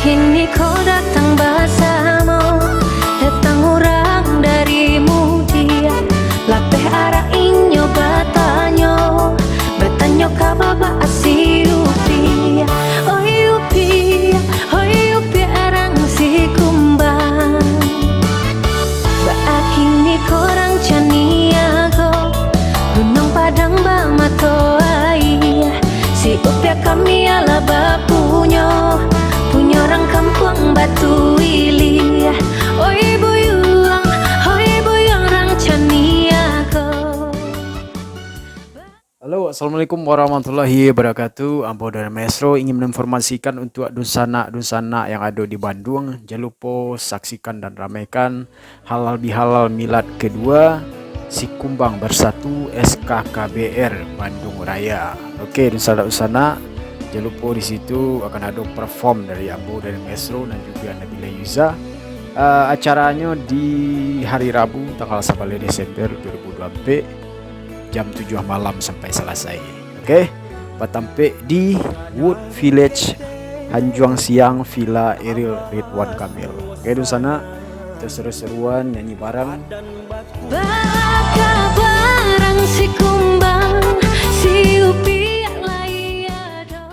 Kini kau datang bersama, datang orang darimu dia. Lapeh arah inyo Batanyo kababa asiupi. Oi upi arang si kumbang. Kini korang caniago, Gunung Padang bamato ai. Si upia kami ala bapunyo, punya orang kampung Batu Ili. Oi buyang orang caniago. Halo, assalamualaikum warahmatullahi wabarakatuh. Ambo dari Maestro ingin menginformasikan untuk dunsana yang ada di Bandung. Jangan lupa saksikan dan ramaikan halal bihalal milad kedua Si Kumbang Bersatu SKKBR Bandung Raya. Oke, dunsana jangan lupa di situ akan ada perform dari Ambo dari Maestro dan juga Nabila Yuza. Acaranya di hari Rabu tanggal 9 Desember 2024 jam 7 malam sampai selesai. Oke, Batampe di Wood Village Hanjuang Siang Villa Eril Ridwan Kamil. Oke, di sana kita seru-seruan nyanyi bareng. Baka barang si kumbang, si upi layado.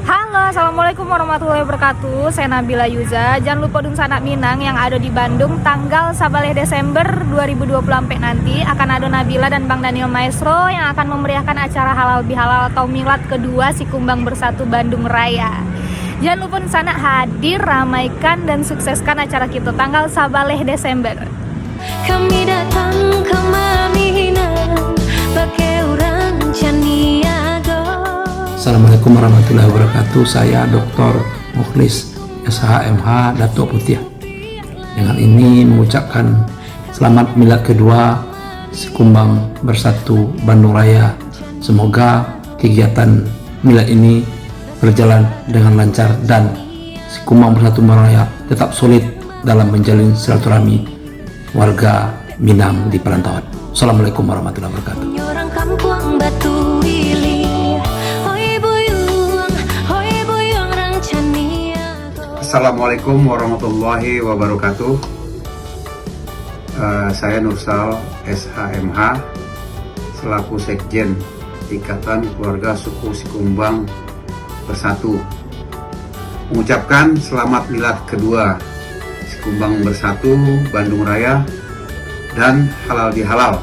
Halo, assalamualaikum warahmatullahi wabarakatuh. Saya Nabila Yuza. Jangan lupa Dunsana Minang yang ada di Bandung tanggal 11 Desember 2024 nanti akan ada Nabila dan Bang Daniel Maestro yang akan memeriahkan acara halal bihalal atau milad kedua Si Kumbang Bersatu Bandung Raya. Jangan lupa Dunsana hadir, ramaikan dan sukseskan acara kita tanggal 11 Desember. Kami datang ke Maminan, pakai orang caniago. Assalamualaikum warahmatullahi wabarakatuh. Saya Dr. Mukhlis SHMH Datuk Putih. Dengan ini mengucapkan selamat milad kedua Si Kumbang Bersatu Bandung Raya. Semoga kegiatan milad ini berjalan dengan lancar dan Si Kumbang Bersatu Bandung Raya tetap solid dalam menjalin silaturahmi warga Minang di perantauan. Assalamualaikum warahmatullahi wabarakatuh. Orang kampung Batu Ili. Assalamualaikum warahmatullahi wabarakatuh. Saya Nursal SHMH selaku Sekjen Ikatan Keluarga Suku Si Kumbang Bersatu mengucapkan selamat milad kedua Si Kumbang Bersatu Bandung Raya dan halal bihalal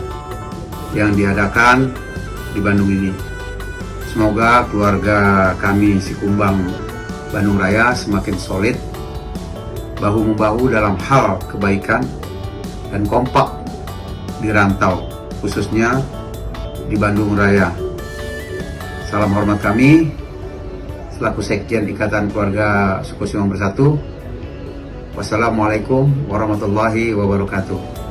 yang diadakan di Bandung ini. Semoga keluarga kami Si Kumbang Bandung Raya semakin solid, bahu-membahu dalam hal kebaikan dan kompak di rantau, khususnya di Bandung Raya. Salam hormat kami selaku Sekjen Ikatan Keluarga Suku Si Kumbang Bersatu. Wassalamualaikum warahmatullahi wabarakatuh.